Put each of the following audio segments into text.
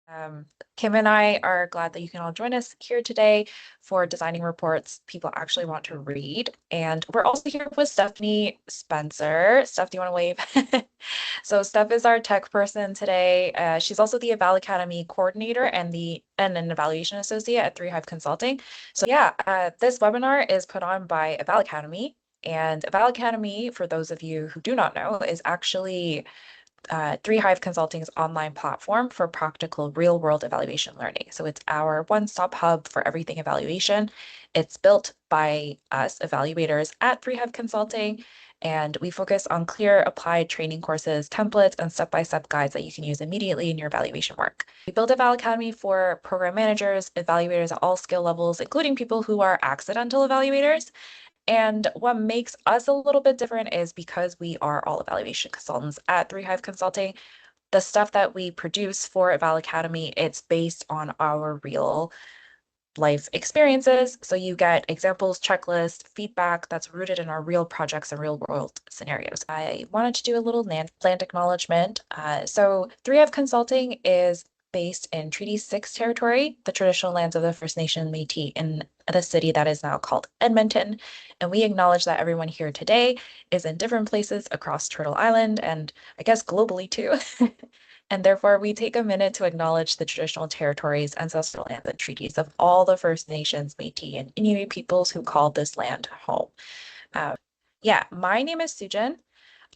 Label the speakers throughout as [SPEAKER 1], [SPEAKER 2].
[SPEAKER 1] Um, Kim and I are glad that you can all join us here today for designing reports people actually want to read. And we're also here with Stephanie Spencer. Steph, do you want to wave? So Steph is our tech person today. She's also the Eval Academy coordinator and an evaluation associate at 3 Hive Consulting. So yeah, this webinar is put on by Eval Academy. And Eval Academy, for those of you who do not know, is actually 3 Hive Consulting's online platform for practical real-world evaluation learning. So it's our one-stop hub for everything evaluation. It's built by us evaluators at 3 Hive Consulting, and we focus on clear applied training courses, templates, and step-by-step guides that you can use immediately in your evaluation work. We built Eval Academy for program managers, evaluators at all skill levels, including people who are accidental evaluators. And what makes us a little bit different is because we are all evaluation consultants at 3 Hive Consulting, the stuff that we produce for Eval Academy, it's based on our real life experiences. So you get examples, checklists, feedback that's rooted in our real projects and real world scenarios. I wanted to do a little land acknowledgement. So 3 Hive Consulting is based in Treaty 6 territory, the traditional lands of the First Nation Métis in the city that is now called Edmonton. And we acknowledge that everyone here today is in different places across Turtle Island and I guess globally too. And therefore, we take a minute to acknowledge the traditional territories, ancestral lands, and treaties of all the First Nations, Métis, and Inuit peoples who call this land home. Yeah, my name is Sujin.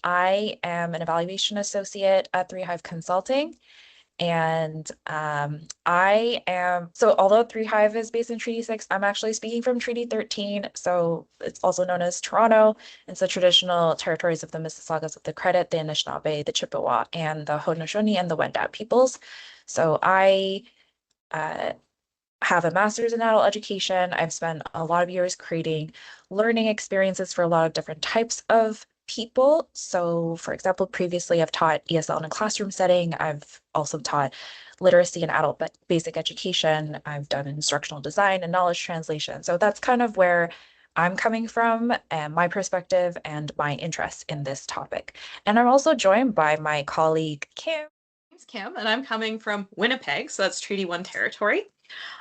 [SPEAKER 1] I am an evaluation associate at 3 Hive Consulting. And so although 3 Hive is based in Treaty 6, I'm actually speaking from Treaty 13. So it's also known as Toronto. It's the traditional territories of the Mississaugas of the Credit, the Anishinaabe, the Chippewa, and the Haudenosaunee and the Wendat peoples. So I have a master's in adult education. I've spent a lot of years creating learning experiences for a lot of different types of people. So, for example, previously I've taught ESL in a classroom setting. I've also taught literacy and adult basic education. I've done instructional design and knowledge translation. So that's kind of where I'm coming from and my perspective and my interest in this topic. And I'm also joined by my colleague, Kim.
[SPEAKER 2] Name's Kim, and I'm coming from Winnipeg, so that's Treaty 1 territory.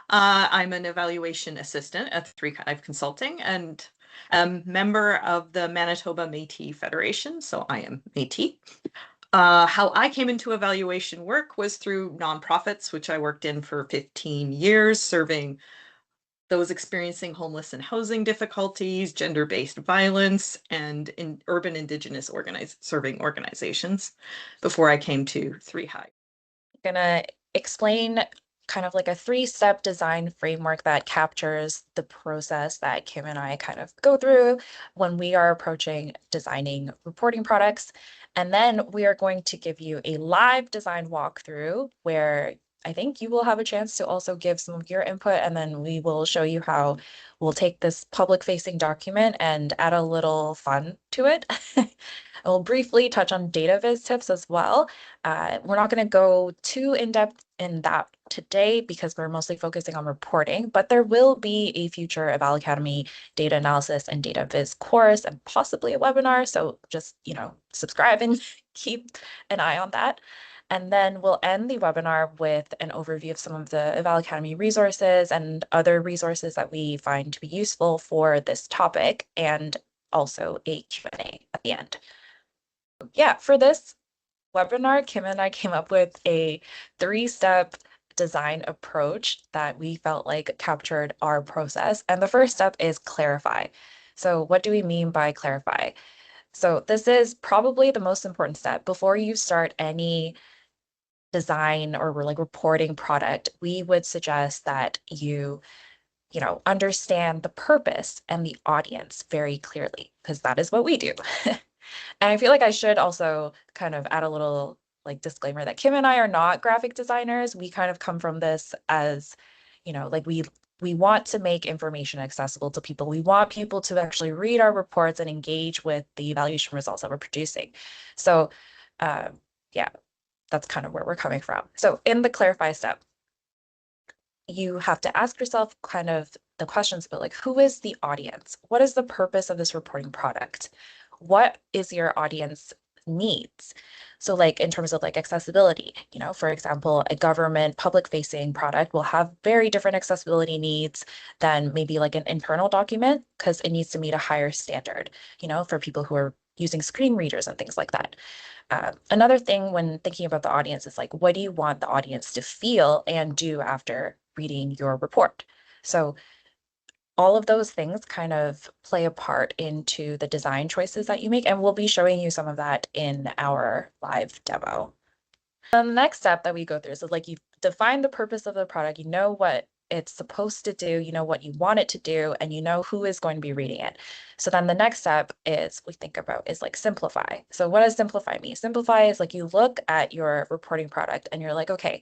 [SPEAKER 2] I'm an evaluation assistant at 3 Hive Consulting and a member of the Manitoba Métis Federation, so I am Métis. How I came into evaluation work was through nonprofits, which I worked in for 15 years, serving those experiencing homeless and housing difficulties, gender-based violence, and in urban Indigenous serving organizations before I came to 3 Hive.
[SPEAKER 1] I'm gonna explain kind of like a 3-step design framework that captures the process that Kim and I kind of go through when we are approaching designing reporting products. And then we are going to give you a live design walkthrough where I think you will have a chance to also give some of your input, and then we will show you how we'll take this public-facing document and add a little fun to it. I will briefly touch on data viz tips as well. We're not going to go too in-depth in that today because we're mostly focusing on reporting, but there will be a future Eval Academy data analysis and data viz course and possibly a webinar. So just, subscribe and keep an eye on that. And then we'll end the webinar with an overview of some of the Eval Academy resources and other resources that we find to be useful for this topic, and also a Q&A at the end. Yeah, for this webinar, Kim and I came up with a 3-step design approach that we felt like captured our process. And the first step is clarify. So what do we mean by clarify? So this is probably the most important step. Before you start any design or like reporting product, we would suggest that you understand the purpose and the audience very clearly, because that is what we do. And I feel like I should also kind of add a little like disclaimer that Kim and I are not graphic designers. We kind of come from this as, like we want to make information accessible to people. We want people to actually read our reports and engage with the evaluation results that we're producing. So yeah, that's kind of where we're coming from. So in the clarify step, you have to ask yourself kind of the questions about like, who is the audience? What is the purpose of this reporting product? What is your audience needs. So like in terms of like accessibility, for example, a government public facing product will have very different accessibility needs than maybe like an internal document because it needs to meet a higher standard, for people who are using screen readers and things like that. Another thing when thinking about the audience is like, what do you want the audience to feel and do after reading your report? So all of those things kind of play a part into the design choices that you make, and we'll be showing you some of that in our live demo. The next step that we go through is like you define the purpose of the product, you know what it's supposed to do, you know what you want it to do, and you know who is going to be reading it. So then the next step is we think about is like simplify. So what does simplify mean? Simplify is like you look at your reporting product and you're like, okay,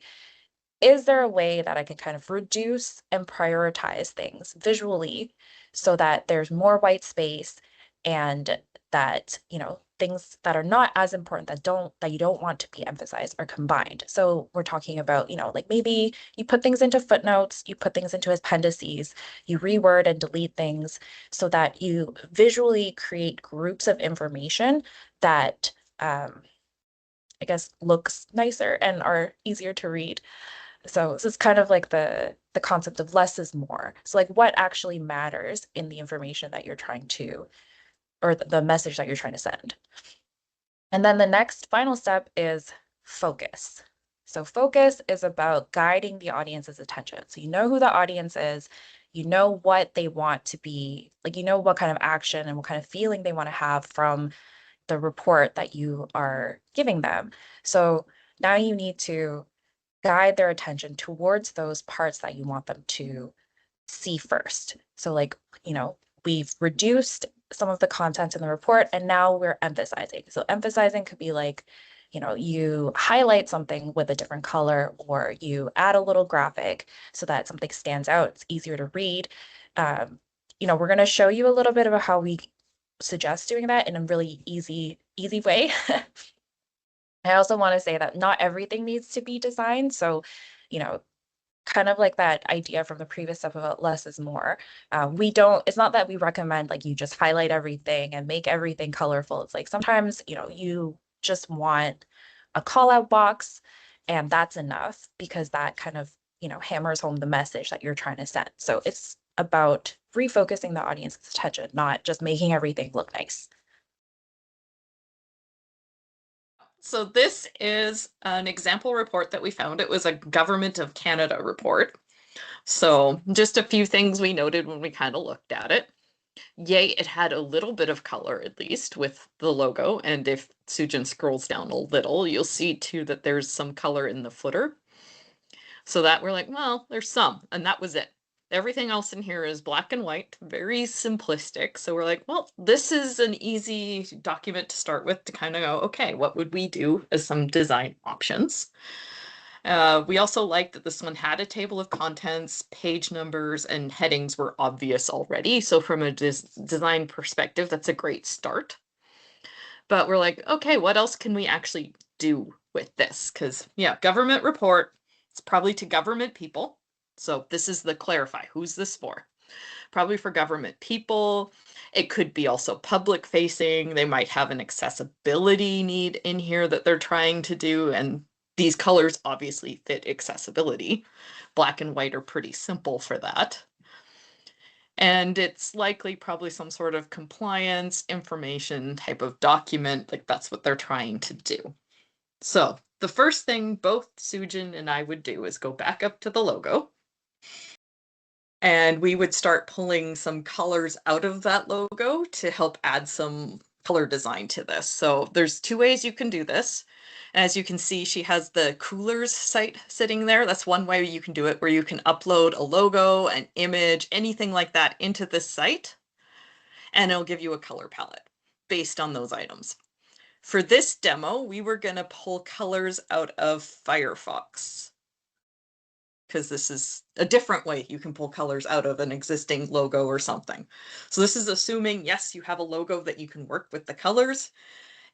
[SPEAKER 1] is there a way that I can kind of reduce and prioritize things visually so that there's more white space and that, things that are not as important that you don't want to be emphasized are combined. So we're talking about, like maybe you put things into footnotes, you put things into appendices, you reword and delete things so that you visually create groups of information that I guess looks nicer and are easier to read. So this is kind of like the concept of less is more. So like what actually matters in the information that you're trying to, or the message that you're trying to send. And then the next final step is focus. So focus is about guiding the audience's attention. So you know who the audience is, you know what they want to be, like you know what kind of action and what kind of feeling they want to have from the report that you are giving them. So now you need to guide their attention towards those parts that you want them to see first. So like, we've reduced some of the content in the report and now we're emphasizing. So emphasizing could be like, you highlight something with a different color or you add a little graphic so that something stands out, it's easier to read. We're going to show you a little bit about how we suggest doing that in a really easy way. I also want to say that not everything needs to be designed. So, you know, kind of like that idea from the previous step about less is more. It's not that we recommend like you just highlight everything and make everything colorful. It's like sometimes, you just want a call out box and that's enough because that kind of, hammers home the message that you're trying to send. So it's about refocusing the audience's attention, not just making everything look nice.
[SPEAKER 2] So this is an example report that we found. It was a Government of Canada report. So just a few things we noted when we kind of looked at it. Yay, it had a little bit of color at least with the logo. And if Sujin scrolls down a little, you'll see too that there's some color in the footer. So that we're like, well, there's some, and that was it. Everything else in here is black and white, very simplistic. So we're like, well, this is an easy document to start with to kind of go, okay, what would we do as some design options? We also liked that this one had a table of contents, page numbers, and headings were obvious already. So from a design perspective, that's a great start. But we're like, okay, what else can we actually do with this? Because, yeah, government report, it's probably to government people. So this is the clarify. Who's this for? Probably for government people. It could be also public facing. They might have an accessibility need in here that they're trying to do. And these colors obviously fit accessibility. Black and white are pretty simple for that. And it's likely probably some sort of compliance information type of document, like that's what they're trying to do. So the first thing both Sujin and I would do is go back up to the logo. And we would start pulling some colors out of that logo to help add some color design to this. So there's two ways you can do this. As you can see, she has the coolers site sitting there. That's one way you can do it, where you can upload a logo, an image, anything like that into this site, and it'll give you a color palette based on those items. For this demo, we were going to pull colors out of Firefox, because this is a different way you can pull colors out of an existing logo or something. So this is assuming, yes, you have a logo that you can work with the colors.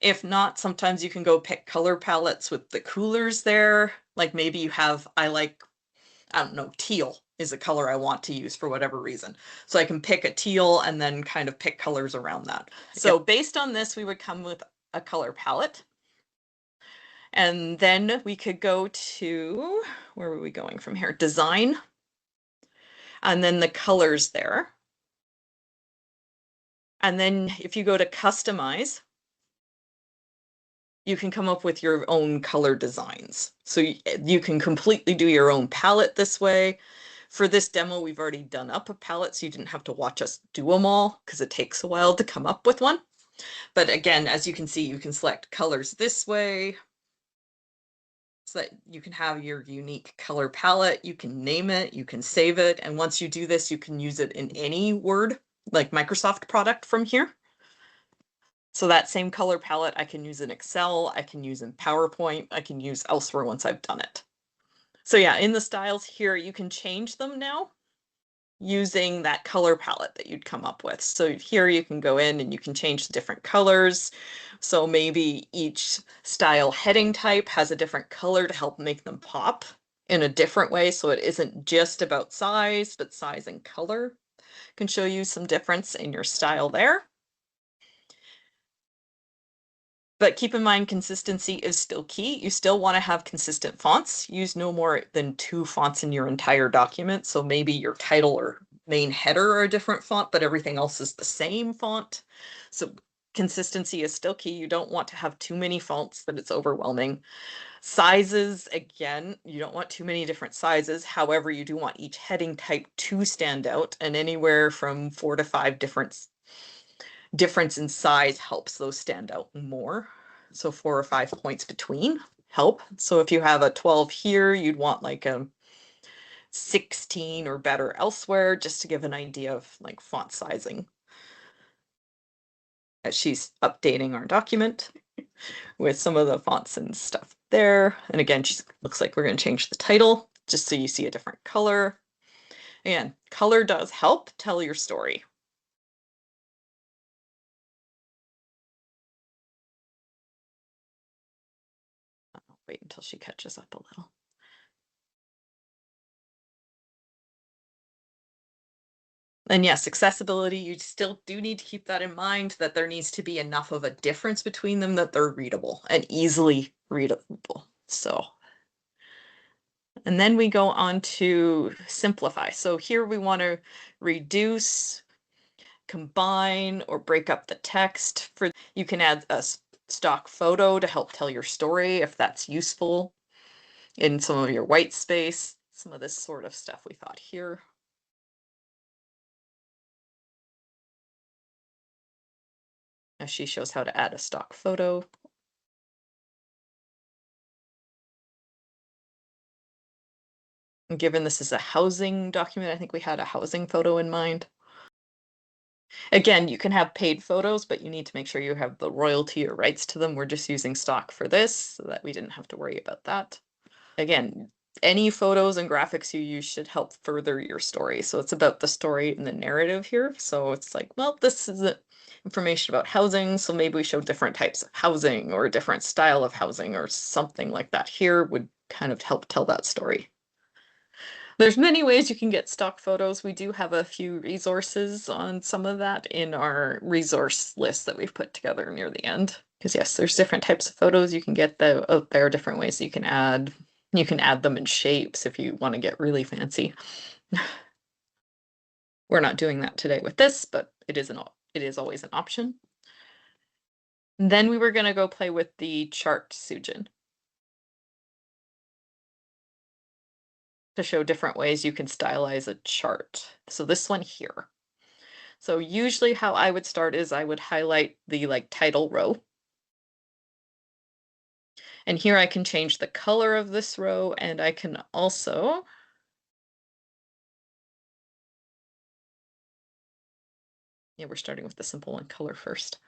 [SPEAKER 2] If not, sometimes you can go pick color palettes with the coolers there. Like maybe you have, I don't know, teal is a color I want to use for whatever reason. So I can pick a teal and then kind of pick colors around that. So based on this, we would come with a color palette. And then we could go to, where were we going from here? Design. And then the colors there. And then if you go to customize, you can come up with your own color designs. So you can completely do your own palette this way. For this demo, we've already done up a palette, so you didn't have to watch us do them all because it takes a while to come up with one. But again, as you can see, you can select colors this way so that you can have your unique color palette. You can name it, you can save it. And once you do this, you can use it in any Word, like Microsoft product from here. So that same color palette, I can use in Excel, I can use in PowerPoint, I can use elsewhere once I've done it. So yeah, in the styles here, you can change them now using that color palette that you'd come up with. So here you can go in and you can change the different colors. So maybe each style heading type has a different color to help make them pop in a different way. So it isn't just about size, but size and color can show you some difference in your style there. But keep in mind, consistency is still key. You still want to have consistent fonts. Use no more than 2 fonts in your entire document. So maybe your title or main header are a different font, but everything else is the same font. So consistency is still key. You don't want to have too many fonts that it's overwhelming. Sizes, again, you don't want too many different sizes. However, you do want each heading type to stand out, and anywhere from 4 to 5 difference in size helps those stand out more. So 4 or 5 points between help. So if you have a 12 here, you'd want like a 16 or better elsewhere, just to give an idea of like font sizing. As she's updating our document with some of the fonts and stuff there. And again, she looks like we're going to change the title just so you see a different color. And color does help tell your story. I'll wait until she catches up a little. And yes, accessibility, you still do need to keep that in mind, that there needs to be enough of a difference between them that they're readable and easily readable. So, and then we go on to simplify. So here we want to reduce, combine, or break up the text. For you can add a stock photo to help tell your story if that's useful in some of your white space. Some of this sort of stuff we thought here. Now she shows how to add a stock photo. Given this is a housing document, I think we had a housing photo in mind. Again, you can have paid photos, but you need to make sure you have the royalty or rights to them. We're just using stock for this so that we didn't have to worry about that. Again, any photos and graphics you use should help further your story. So it's about the story and the narrative here. So it's like, well, this is information about housing. So maybe we show different types of housing or a different style of housing or something like that here would kind of help tell that story. There's many ways you can get stock photos. We do have a few resources on some of that in our resource list that we've put together near the end. Because yes, there's different types of photos you can get out there, different ways you can add. You can add them in shapes if you want to get really fancy. We're not doing that today with this, but it is always an option. And then we were going to go play with the chart Sujin to show different ways you can stylize a chart. So this one here. So usually how I would start is I would highlight the like title row. And here I can change the color of this row, and I can also we're starting with the simple one, color first.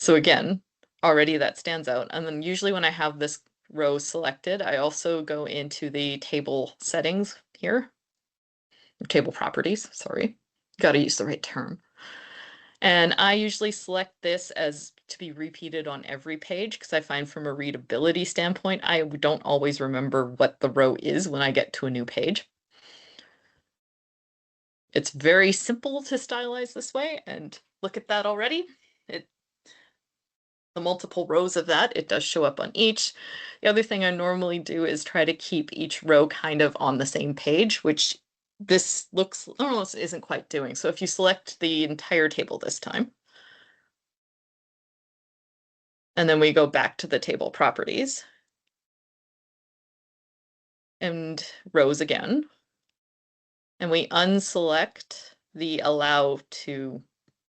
[SPEAKER 2] So again, already that stands out. And then usually when I have this row selected, I also go into the table settings here, table properties, sorry. Got to use the right term. And I usually select this as to be repeated on every page because I find from a readability standpoint, I don't always remember what the row is when I get to a new page. It's very simple to stylize this way, and look at that already. the multiple rows of that, it does show up on each. The other thing I normally do is try to keep each row kind of on the same page, which this looks almost isn't quite doing. So if you select the entire table this time, and then we go back to the table properties and rows again, and we unselect the allow to,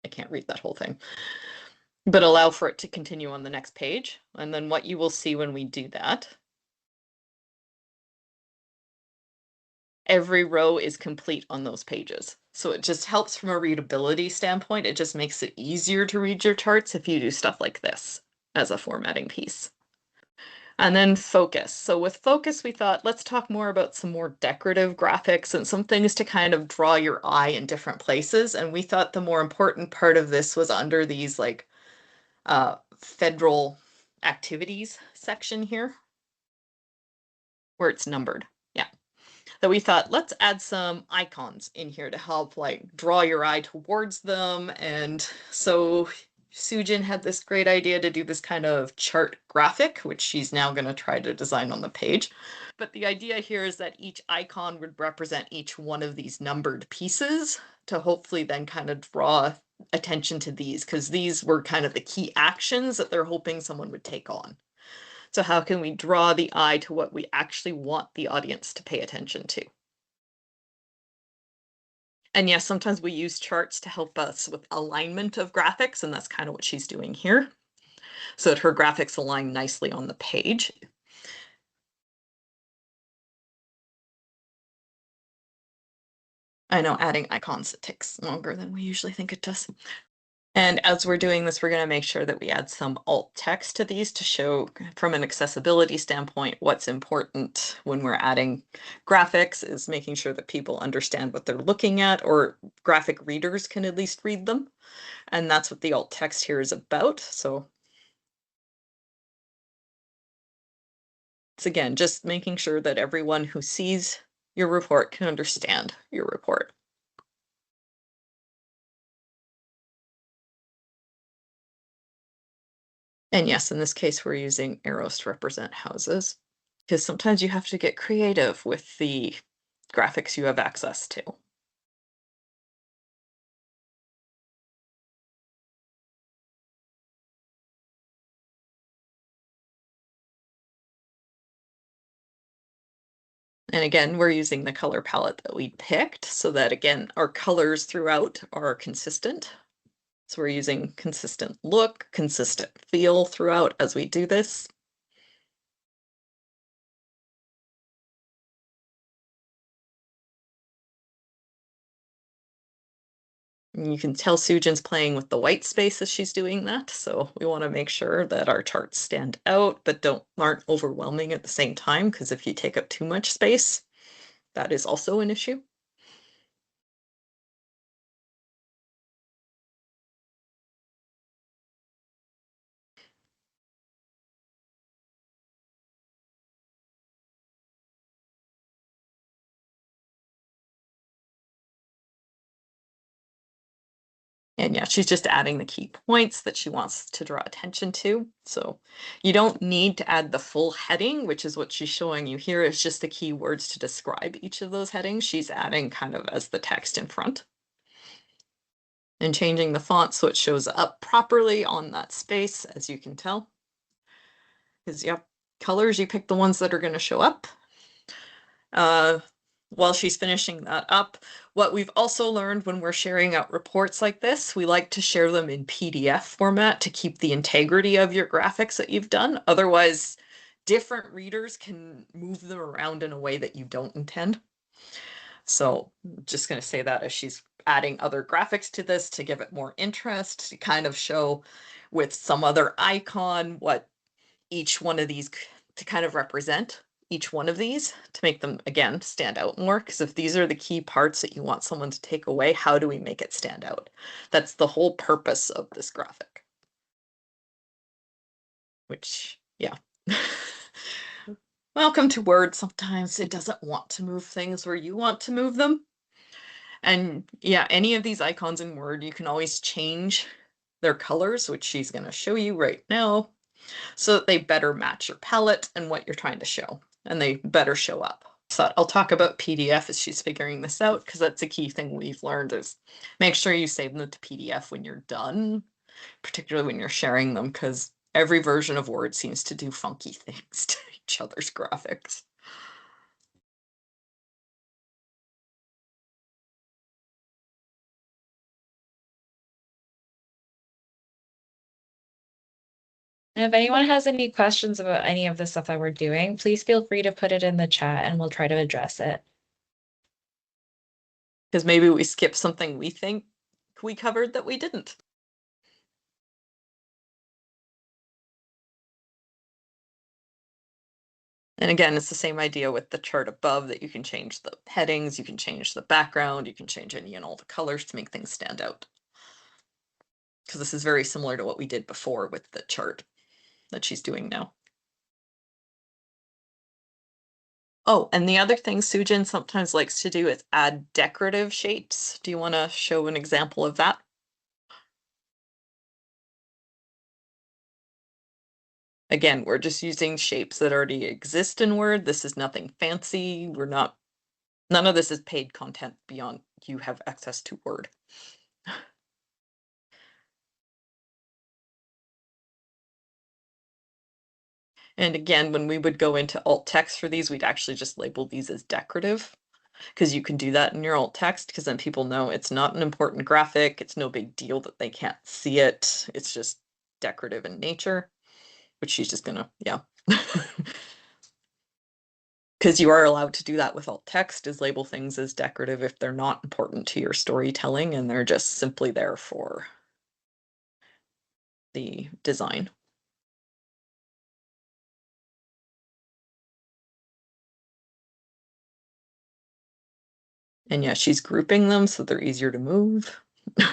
[SPEAKER 2] I can't read that whole thing, but allow for it to continue on the next page. And then what you will see when we do that, every row is complete on those pages. So it just helps from a readability standpoint. It just makes it easier to read your charts if you do stuff like this as a formatting piece. And then focus. So with focus, we thought, let's talk more about some more decorative graphics and some things to kind of draw your eye in different places. And we thought the more important part of this was under these like federal activities section here, where it's numbered. Yeah. That we thought, let's add some icons in here to help like draw your eye towards them. And so Sujin had this great idea to do this kind of chart graphic, which she's now going to try to design on the page. But the idea here is that each icon would represent each one of these numbered pieces to hopefully then kind of draw attention to these, because these were kind of the key actions that they're hoping someone would take on. So how can we draw the eye to what we actually want the audience to pay attention to? And yes, sometimes we use charts to help us with alignment of graphics, and that's kind of what she's doing here, so that her graphics align nicely on the page. I know adding icons, it takes longer than we usually think it does. And as we're doing this, we're going to make sure that we add some alt text to these to show from an accessibility standpoint what's important when we're adding graphics is making sure that people understand what they're looking at, or graphic readers can at least read them. And that's what the alt text here is about. So it's again, just making sure that everyone who sees your report can understand your report. And yes, in this case, we're using arrows to represent houses, because sometimes you have to get creative with the graphics you have access to. And again, we're using the color palette that we picked so that, again, our colors throughout are consistent. So we're using consistent look, consistent feel throughout as we do this. And you can tell Sujin's playing with the white space as she's doing that. So we want to make sure that our charts stand out, but aren't overwhelming at the same time, because if you take up too much space, that is also an issue. And yeah, she's just adding the key points that she wants to draw attention to. So you don't need to add the full heading, which is what she's showing you here, is just the key words to describe each of those headings. She's adding kind of as the text in front. And changing the font so it shows up properly on that space, as you can tell. Because, yep, colors, you pick the ones that are going to show up. While she's finishing that up, what we've also learned when we're sharing out reports like this, we like to share them in PDF format to keep the integrity of your graphics that you've done. Otherwise, different readers can move them around in a way that you don't intend. So I'm just going to say that as she's adding other graphics to this to give it more interest, to kind of show with some other icon what each one of these to kind of represent each one of these to make them, again, stand out more. Because if these are the key parts that you want someone to take away, how do we make it stand out? That's the whole purpose of this graphic. Which, yeah. Welcome to Word. Sometimes it doesn't want to move things where you want to move them. And yeah, any of these icons in Word, you can always change their colors, which she's going to show you right now, so that they better match your palette and what you're trying to show, and they better show up. So I'll talk about PDF as she's figuring this out, because that's a key thing we've learned is make sure you save them to PDF when you're done, particularly when you're sharing them, because every version of Word seems to do funky things to each other's graphics.
[SPEAKER 1] And if anyone has any questions about any of the stuff that we're doing, please feel free to put it in the chat and we'll try to address it.
[SPEAKER 2] Because maybe we skipped something we think we covered that we didn't. And again, it's the same idea with the chart above, that you can change the headings, you can change the background, you can change any and all the colors to make things stand out. Because this is very similar to what we did before with the chart that she's doing now. Oh, and the other thing Sujin sometimes likes to do is add decorative shapes. Do you want to show an example of that? Again, we're just using shapes that already exist in Word. This is nothing fancy. None of this is paid content beyond you have access to Word. And again, when we would go into alt text for these, we'd actually just label these as decorative, because you can do that in your alt text, because then people know it's not an important graphic. It's no big deal that they can't see it. It's just decorative in nature, which she's just gonna, yeah. Because you are allowed to do that with alt text, is label things as decorative if they're not important to your storytelling and they're just simply there for the design. And yeah, she's grouping them so they're easier to move. And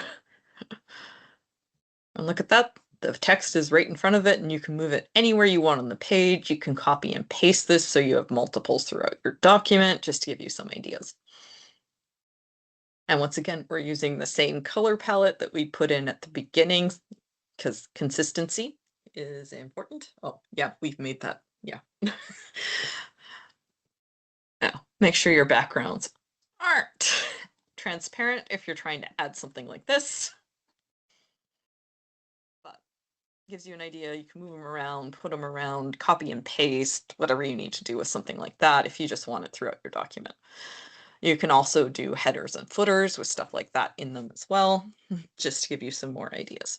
[SPEAKER 2] look at that. The text is right in front of it and you can move it anywhere you want on the page. You can copy and paste this so you have multiples throughout your document, just to give you some ideas. And once again, we're using the same color palette that we put in at the beginning, because consistency is important. Oh, yeah, we've made that. Yeah. Now, make sure your backgrounds aren't transparent if you're trying to add something like this. But gives you an idea. You can move them around, put them around, copy and paste, whatever you need to do with something like that if you just want it throughout your document. You can also do headers and footers with stuff like that in them as well, just to give you some more ideas.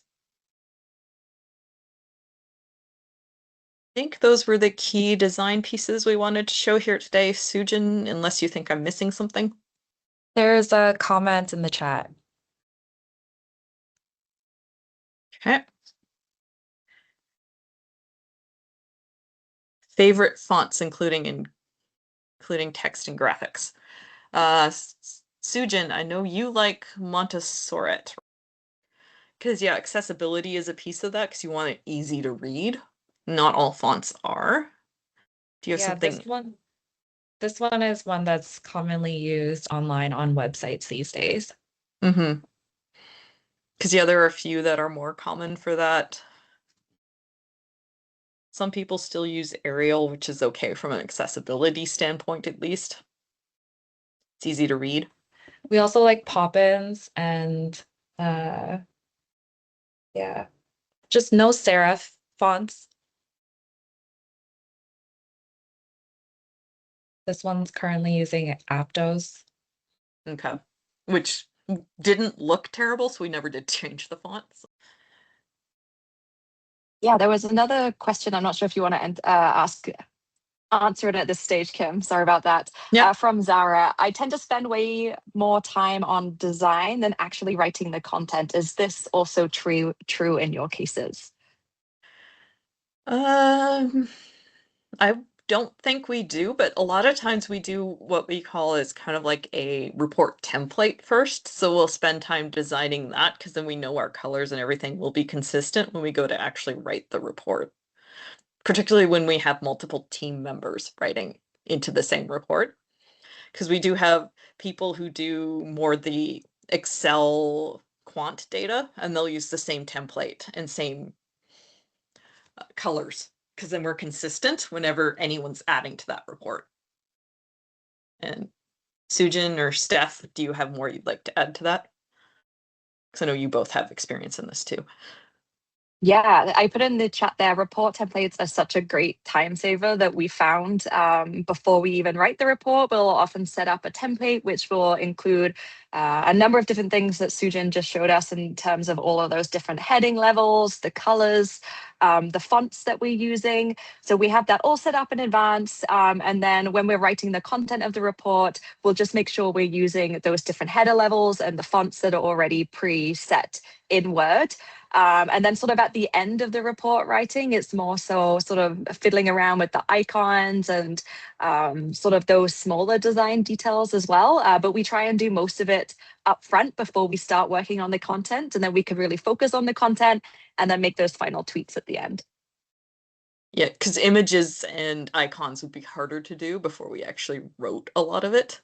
[SPEAKER 2] I think those were the key design pieces we wanted to show here today. Sujin, unless you think I'm missing something.
[SPEAKER 1] There's a comment in the chat.
[SPEAKER 2] Okay. Favorite fonts, including text and graphics. Sujin, I know you like Montessori. Because yeah, accessibility is a piece of that, because you want it easy to read. Not all fonts are. Do you have
[SPEAKER 1] Yeah,
[SPEAKER 2] something?
[SPEAKER 1] this one is one that's commonly used online on websites these days.
[SPEAKER 2] Mm-hmm. Because yeah, there are a few that are more common for that. Some people still use Arial, which is okay from an accessibility standpoint, at least. It's easy to read.
[SPEAKER 1] We also like pop-ins and uh yeah, just no serif fonts. This one's currently using Aptos.
[SPEAKER 2] Okay. Which didn't look terrible, so we never did change the fonts.
[SPEAKER 3] Yeah, there was another question. I'm not sure if you want to answer it at this stage, Kim. Sorry about that.
[SPEAKER 2] Yeah.
[SPEAKER 3] From Zara. I tend to spend way more time on design than actually writing the content. Is this also true in your cases?
[SPEAKER 2] I don't think we do, but a lot of times we do what we call is kind of like a report template first. So we'll spend time designing that, because then we know our colors and everything will be consistent when we go to actually write the report, particularly when we have multiple team members writing into the same report. Because we do have people who do more the Excel quant data, and they'll use the same template and same colors, because then we're consistent whenever anyone's adding to that report. And Sujin or Steph, do you have more you'd like to add to that? Because I know you both have experience in this too.
[SPEAKER 3] Yeah, I put in the chat there, report templates are such a great time saver that we found before we even write the report. We'll often set up a template which will include a number of different things that Sujin just showed us in terms of all of those different heading levels, the colors, the fonts that we're using. So we have that all set up in advance. And then when we're writing the content of the report, we'll just make sure we're using those different header levels and the fonts that are already preset in Word. And then sort of at the end of the report writing, it's more so sort of fiddling around with the icons and sort of those smaller design details as well. But we try and do most of it up front before we start working on the content. And then we can really focus on the content and then make those final tweaks at the end.
[SPEAKER 2] Yeah, because images and icons would be harder to do before we actually wrote a lot of it.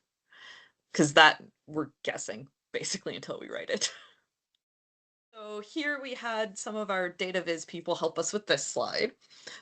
[SPEAKER 2] Because that we're guessing basically until we write it. So here we had some of our data viz people help us with this slide.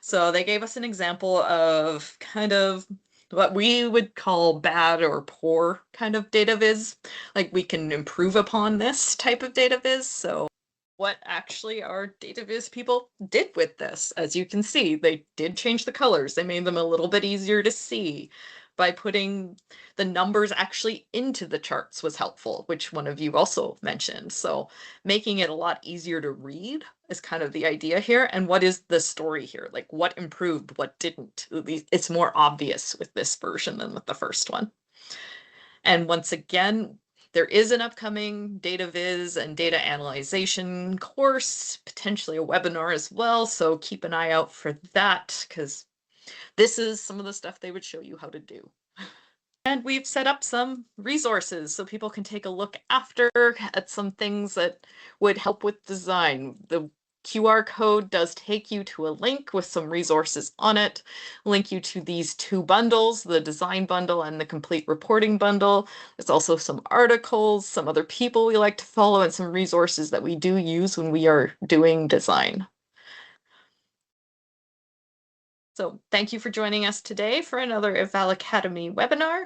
[SPEAKER 2] So they gave us an example of kind of what we would call bad or poor kind of data viz. Like we can improve upon this type of data viz. So what actually our data viz people did with this, as you can see, they did change the colors. They made them a little bit easier to see by putting the numbers actually into the charts was helpful, which one of you also mentioned. So making it a lot easier to read is kind of the idea here. And what is the story here? Like what improved, what didn't? It's more obvious with this version than with the first one. And once again, there is an upcoming data viz and data analyzation course, potentially a webinar as well. So keep an eye out for that, because this is some of the stuff they would show you how to do. And we've set up some resources so people can take a look after at some things that would help with design. The QR code does take you to a link with some resources on it, link you to these two bundles, the design bundle and the complete reporting bundle. There's also some articles, some other people we like to follow, and some resources that we do use when we are doing design. So thank you for joining us today for another Eval Academy webinar.